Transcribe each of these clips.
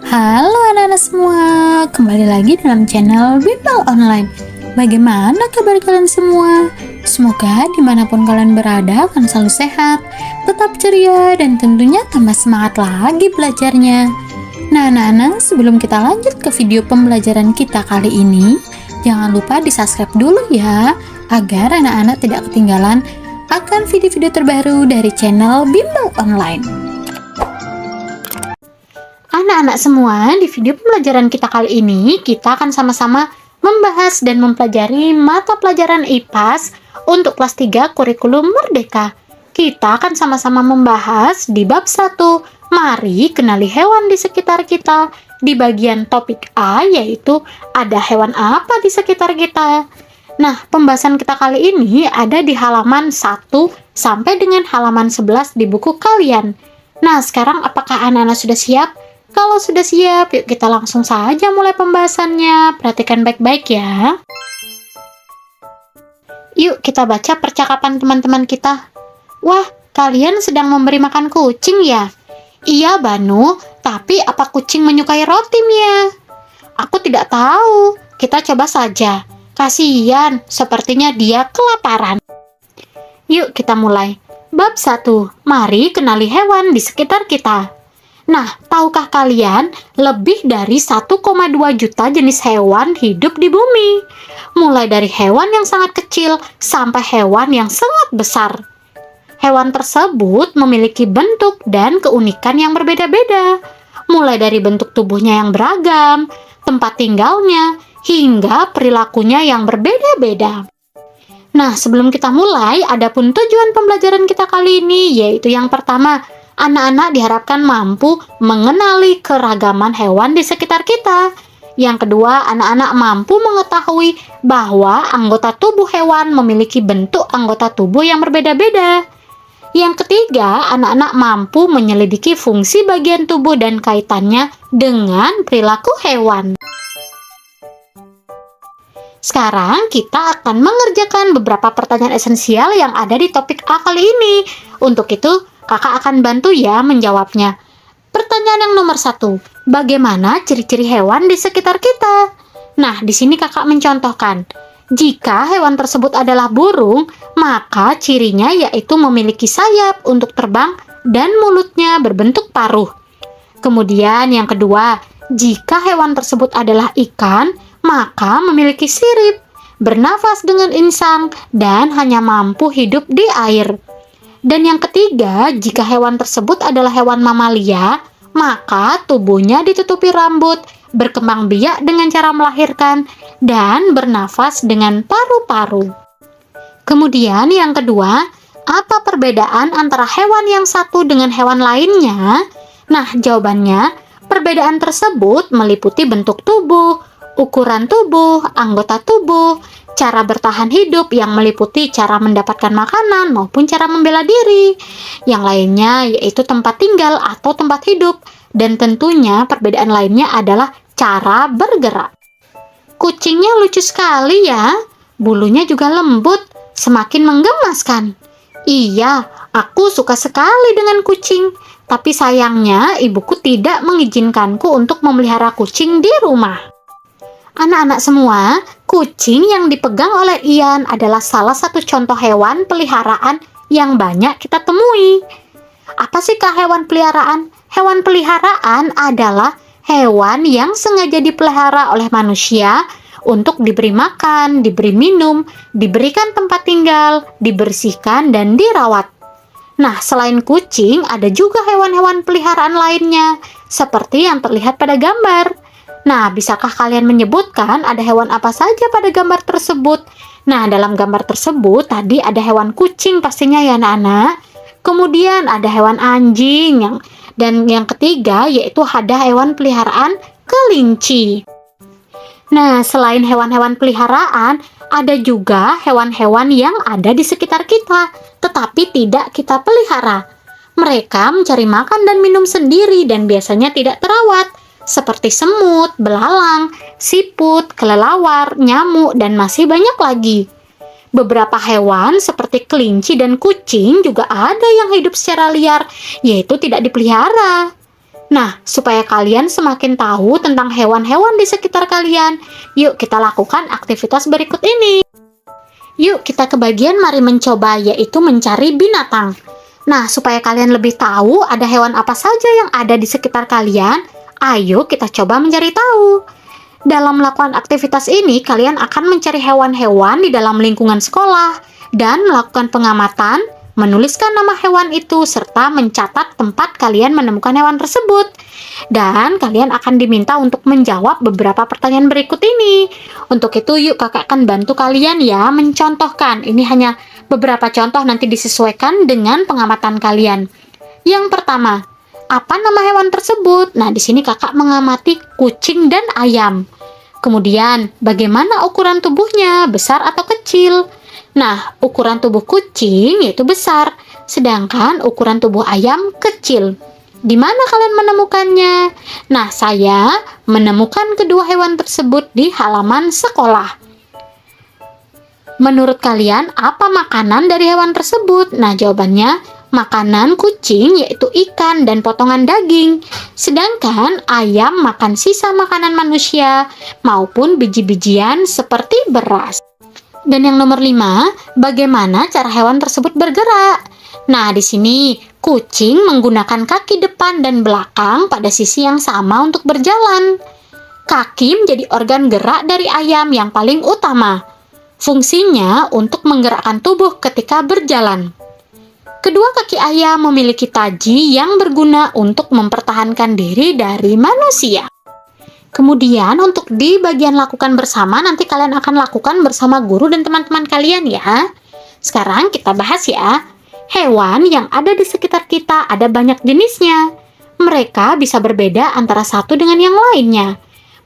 Halo anak-anak semua, kembali lagi dalam channel Bimbel Online. Bagaimana kabar kalian semua? Semoga dimanapun kalian berada akan selalu sehat, tetap ceria, dan tentunya tambah semangat lagi belajarnya. Nah anak-anak, sebelum kita lanjut ke video pembelajaran kita kali ini, jangan lupa di subscribe dulu ya, agar anak-anak tidak ketinggalan akan video-video terbaru dari channel Bimbel Online. Anak-anak semua, di video pembelajaran kita kali ini, kita akan sama-sama membahas dan mempelajari mata pelajaran IPAS untuk kelas 3 kurikulum Merdeka. Kita akan sama-sama membahas di bab 1, mari kenali hewan di sekitar kita. Di bagian topik A, yaitu ada hewan apa di sekitar kita. Nah, pembahasan kita kali ini ada di halaman 1 sampai dengan halaman 11 di buku kalian. Nah, sekarang apakah anak-anak sudah siap? Kalau sudah siap, yuk kita langsung saja mulai pembahasannya. Perhatikan baik-baik ya. Yuk kita baca percakapan teman-teman kita. Wah, kalian sedang memberi makan kucing ya? Iya, Banu, tapi apa kucing menyukai roti, Mia? Aku tidak tahu. Kita coba saja. Kasihan, sepertinya dia kelaparan. Yuk kita mulai. Bab 1. Mari kenali hewan di sekitar kita. Nah, tahukah kalian, lebih dari 1,2 juta jenis hewan hidup di bumi. Mulai dari hewan yang sangat kecil sampai hewan yang sangat besar. Hewan tersebut memiliki bentuk dan keunikan yang berbeda-beda. Mulai dari bentuk tubuhnya yang beragam, tempat tinggalnya, hingga perilakunya yang berbeda-beda. Nah, sebelum kita mulai, adapun tujuan pembelajaran kita kali ini, yaitu yang pertama, anak-anak diharapkan mampu mengenali keragaman hewan di sekitar kita. Yang kedua, anak-anak mampu mengetahui bahwa anggota tubuh hewan memiliki bentuk anggota tubuh yang berbeda-beda. Yang ketiga, anak-anak mampu menyelidiki fungsi bagian tubuh dan kaitannya dengan perilaku hewan. Sekarang kita akan mengerjakan beberapa pertanyaan esensial yang ada di topik A kali ini. Untuk itu, kakak akan bantu ya menjawabnya. Pertanyaan yang nomor 1, bagaimana ciri-ciri hewan di sekitar kita? Nah, di sini kakak mencontohkan. Jika hewan tersebut adalah burung, maka cirinya yaitu memiliki sayap untuk terbang dan mulutnya berbentuk paruh. Kemudian yang kedua, jika hewan tersebut adalah ikan, maka memiliki sirip, bernafas dengan insang, dan hanya mampu hidup di air. Dan yang ketiga, jika hewan tersebut adalah hewan mamalia, maka tubuhnya ditutupi rambut, berkembang biak dengan cara melahirkan, dan bernafas dengan paru-paru. Kemudian yang kedua, apa perbedaan antara hewan yang satu dengan hewan lainnya? Nah, jawabannya, perbedaan tersebut meliputi bentuk tubuh, ukuran tubuh, anggota tubuh, cara bertahan hidup yang meliputi cara mendapatkan makanan maupun cara membela diri. Yang lainnya yaitu tempat tinggal atau tempat hidup. Dan tentunya perbedaan lainnya adalah cara bergerak. Kucingnya lucu sekali ya. Bulunya juga lembut, semakin menggemaskan. Iya, aku suka sekali dengan kucing. Tapi sayangnya ibuku tidak mengizinkanku untuk memelihara kucing di rumah. Anak-anak semua, kucing yang dipegang oleh Ian adalah salah satu contoh hewan peliharaan yang banyak kita temui. Apa sih kah hewan peliharaan? Hewan peliharaan adalah hewan yang sengaja dipelihara oleh manusia untuk diberi makan, diberi minum, diberikan tempat tinggal, dibersihkan, dan dirawat. Nah, selain kucing, ada juga hewan-hewan peliharaan lainnya, seperti yang terlihat pada gambar. Nah, bisakah kalian menyebutkan ada hewan apa saja pada gambar tersebut? Nah, dalam gambar tersebut tadi ada hewan kucing pastinya ya anak-anak. Kemudian ada hewan anjing, dan yang ketiga yaitu ada hewan peliharaan kelinci. Nah, selain hewan-hewan peliharaan, ada juga hewan-hewan yang ada di sekitar kita, tetapi tidak kita pelihara. Mereka mencari makan dan minum sendiri dan biasanya tidak terawat. Seperti semut, belalang, siput, kelelawar, nyamuk, dan masih banyak lagi. Beberapa hewan seperti kelinci dan kucing juga ada yang hidup secara liar, yaitu tidak dipelihara. Nah, supaya kalian semakin tahu tentang hewan-hewan di sekitar kalian, yuk kita lakukan aktivitas berikut ini. Yuk kita ke bagian mari mencoba, yaitu mencari binatang. Nah, supaya kalian lebih tahu ada hewan apa saja yang ada di sekitar kalian, ayo kita coba mencari tahu. Dalam melakukan aktivitas ini, kalian akan mencari hewan-hewan di dalam lingkungan sekolah dan melakukan pengamatan, menuliskan nama hewan itu, serta mencatat tempat kalian menemukan hewan tersebut. Dan kalian akan diminta untuk menjawab beberapa pertanyaan berikut ini. Untuk itu, yuk kakak akan bantu kalian ya mencontohkan. Ini hanya beberapa contoh, nanti disesuaikan dengan pengamatan kalian. Yang pertama, apa nama hewan tersebut? Nah, di sini kakak mengamati kucing dan ayam. Kemudian, bagaimana ukuran tubuhnya? Besar atau kecil? Nah, ukuran tubuh kucing yaitu besar, sedangkan ukuran tubuh ayam kecil. Di mana kalian menemukannya? Nah, saya menemukan kedua hewan tersebut di halaman sekolah. Menurut kalian, apa makanan dari hewan tersebut? Nah, jawabannya makanan kucing yaitu ikan dan potongan daging. Sedangkan ayam makan sisa makanan manusia maupun biji-bijian seperti beras. Dan yang nomor 5, bagaimana cara hewan tersebut bergerak? Nah, di sini kucing menggunakan kaki depan dan belakang pada sisi yang sama untuk berjalan. Kaki menjadi organ gerak dari ayam yang paling utama. Fungsinya untuk menggerakkan tubuh ketika berjalan. Kedua kaki ayam memiliki taji yang berguna untuk mempertahankan diri dari manusia. Kemudian untuk di bagian lakukan bersama, nanti kalian akan lakukan bersama guru dan teman-teman kalian ya. Sekarang kita bahas ya. Hewan yang ada di sekitar kita ada banyak jenisnya. Mereka bisa berbeda antara satu dengan yang lainnya.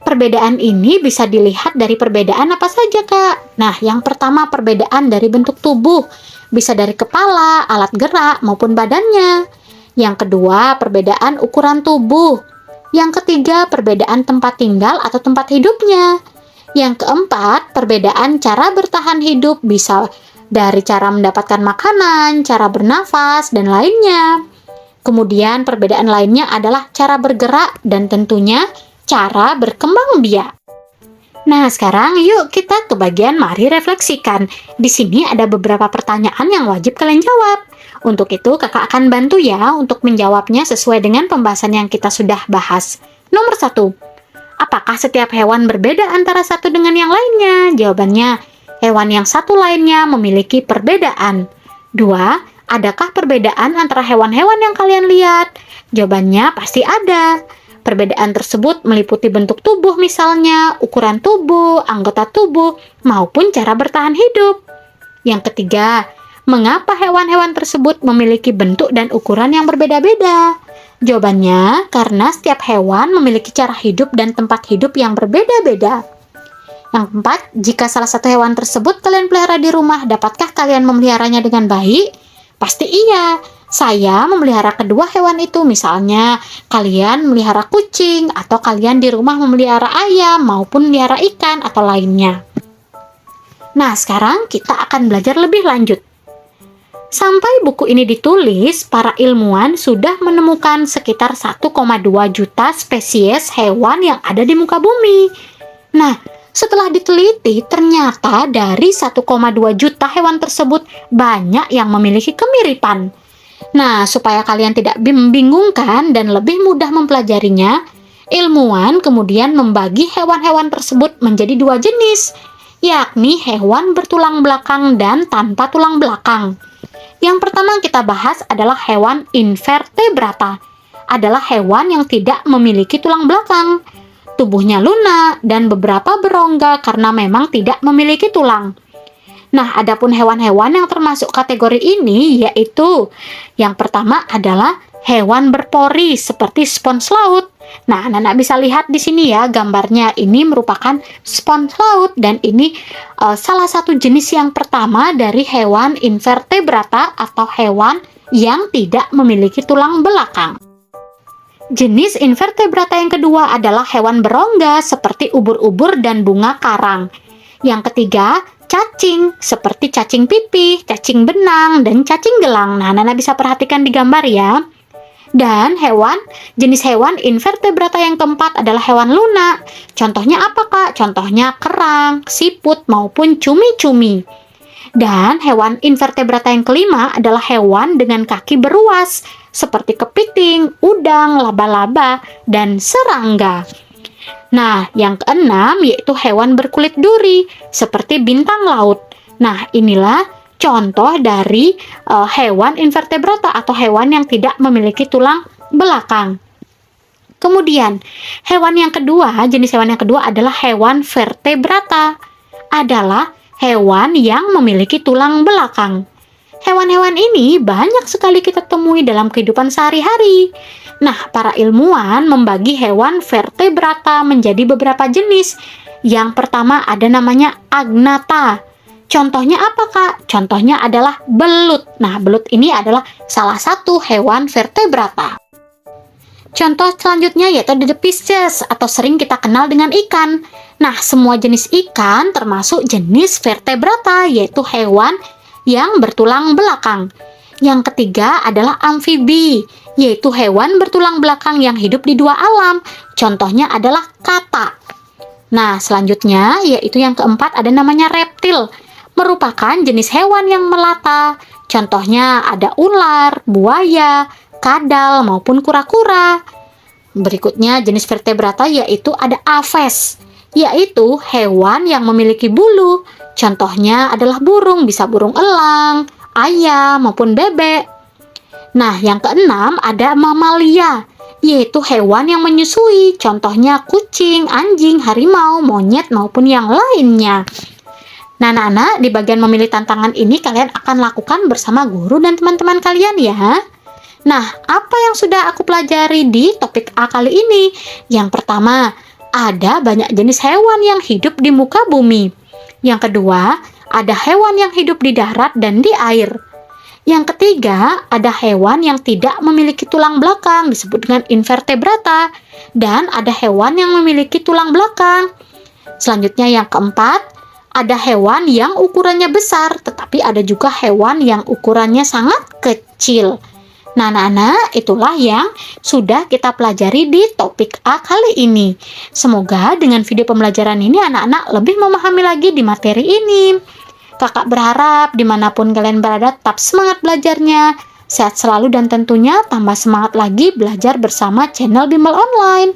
Perbedaan ini bisa dilihat dari perbedaan apa saja, Kak? Nah, yang pertama perbedaan dari bentuk tubuh. Bisa dari kepala, alat gerak, maupun badannya. Yang kedua, perbedaan ukuran tubuh. Yang ketiga, perbedaan tempat tinggal atau tempat hidupnya. Yang keempat, perbedaan cara bertahan hidup, bisa dari cara mendapatkan makanan, cara bernafas, dan lainnya. Kemudian perbedaan lainnya adalah cara bergerak dan tentunya cara berkembang biak. Nah, sekarang yuk kita ke bagian mari refleksikan. Di sini ada beberapa pertanyaan yang wajib kalian jawab. Untuk itu, kakak akan bantu ya untuk menjawabnya sesuai dengan pembahasan yang kita sudah bahas. Nomor 1, apakah setiap hewan berbeda antara satu dengan yang lainnya? Jawabannya, hewan yang satu lainnya memiliki perbedaan. 2, adakah perbedaan antara hewan-hewan yang kalian lihat? Jawabannya pasti ada. Perbedaan tersebut meliputi bentuk tubuh misalnya, ukuran tubuh, anggota tubuh, maupun cara bertahan hidup. Yang ketiga, mengapa hewan-hewan tersebut memiliki bentuk dan ukuran yang berbeda-beda? Jawabannya, karena setiap hewan memiliki cara hidup dan tempat hidup yang berbeda-beda. Yang keempat, jika salah satu hewan tersebut kalian pelihara di rumah, dapatkah kalian memeliharanya dengan baik? Pasti iya. Saya memelihara kedua hewan itu, misalnya kalian melihara kucing, atau kalian di rumah memelihara ayam, maupun melihara ikan atau lainnya. Nah, sekarang kita akan belajar lebih lanjut. Sampai buku ini ditulis, para ilmuwan sudah menemukan sekitar 1,2 juta spesies hewan yang ada di muka bumi. Nah, setelah diteliti, ternyata dari 1,2 juta hewan tersebut banyak yang memiliki kemiripan. Nah, supaya kalian tidak membingungkan dan lebih mudah mempelajarinya, ilmuwan kemudian membagi hewan-hewan tersebut menjadi dua jenis, yakni hewan bertulang belakang dan tanpa tulang belakang. Yang pertama kita bahas adalah hewan invertebrata. Adalah hewan yang tidak memiliki tulang belakang. Tubuhnya lunak dan beberapa berongga karena memang tidak memiliki tulang. Nah, adapun hewan-hewan yang termasuk kategori ini yaitu yang pertama adalah hewan berpori seperti spons laut. Nah, anak-anak bisa lihat di sini ya gambarnya. Ini merupakan spons laut dan ini salah satu jenis yang pertama dari hewan invertebrata atau hewan yang tidak memiliki tulang belakang. Jenis invertebrata yang kedua adalah hewan berongga seperti ubur-ubur dan bunga karang. Yang ketiga, cacing seperti cacing pipih, cacing benang, dan cacing gelang. Nah, anak-anak bisa perhatikan di gambar ya. Dan jenis hewan invertebrata yang keempat adalah hewan lunak. Contohnya apa, Kak? Contohnya kerang, siput, maupun cumi-cumi. Dan hewan invertebrata yang kelima adalah hewan dengan kaki beruas, seperti kepiting, udang, laba-laba, dan serangga. Nah, yang keenam yaitu hewan berkulit duri, seperti bintang laut. Nah, inilah contoh dari hewan invertebrata atau hewan yang tidak memiliki tulang belakang. Kemudian, jenis hewan yang kedua adalah hewan vertebrata. Adalah hewan yang memiliki tulang belakang. Hewan-hewan ini banyak sekali kita temui dalam kehidupan sehari-hari. Nah, para ilmuwan membagi hewan vertebrata menjadi beberapa jenis. Yang pertama ada namanya agnatha. Contohnya apa, Kak? Contohnya adalah belut. Nah, belut ini adalah salah satu hewan vertebrata. Contoh selanjutnya yaitu the fishes atau sering kita kenal dengan ikan. Nah, semua jenis ikan termasuk jenis vertebrata yaitu hewan yang bertulang belakang. Yang ketiga adalah amfibi, yaitu hewan bertulang belakang yang hidup di dua alam. Contohnya adalah kata. Nah, selanjutnya yaitu yang keempat ada namanya reptil, merupakan jenis hewan yang melata. Contohnya ada ular, buaya, kadal, maupun kura-kura. Berikutnya jenis vertebrata yaitu ada aves, yaitu hewan yang memiliki bulu. Contohnya adalah burung, bisa burung elang, ayam, maupun bebek. Nah, yang keenam ada mamalia, yaitu hewan yang menyusui. Contohnya kucing, anjing, harimau, monyet, maupun yang lainnya. Nah, anak-anak, di bagian memilih tantangan ini kalian akan lakukan bersama guru dan teman-teman kalian ya. Nah, apa yang sudah aku pelajari di topik A kali ini? Yang pertama, ada banyak jenis hewan yang hidup di muka bumi. Yang kedua, ada hewan yang hidup di darat dan di air. Yang ketiga, ada hewan yang tidak memiliki tulang belakang, disebut dengan invertebrata. Dan ada hewan yang memiliki tulang belakang. Selanjutnya yang keempat, ada hewan yang ukurannya besar, tetapi ada juga hewan yang ukurannya sangat kecil. Nah, anak-anak, itulah yang sudah kita pelajari di topik A kali ini. Semoga dengan video pembelajaran ini anak-anak lebih memahami lagi di materi ini. Kakak berharap dimanapun kalian berada tetap semangat belajarnya, sehat selalu dan tentunya tambah semangat lagi belajar bersama channel Bimbel Online.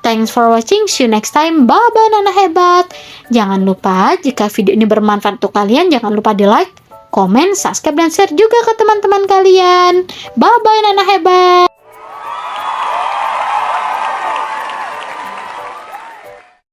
Thanks for watching, see you next time, bye-bye Nana hebat. Jangan lupa jika video ini bermanfaat untuk kalian, jangan lupa di like, komen, subscribe, dan share juga ke teman-teman kalian. Bye-bye Nana hebat.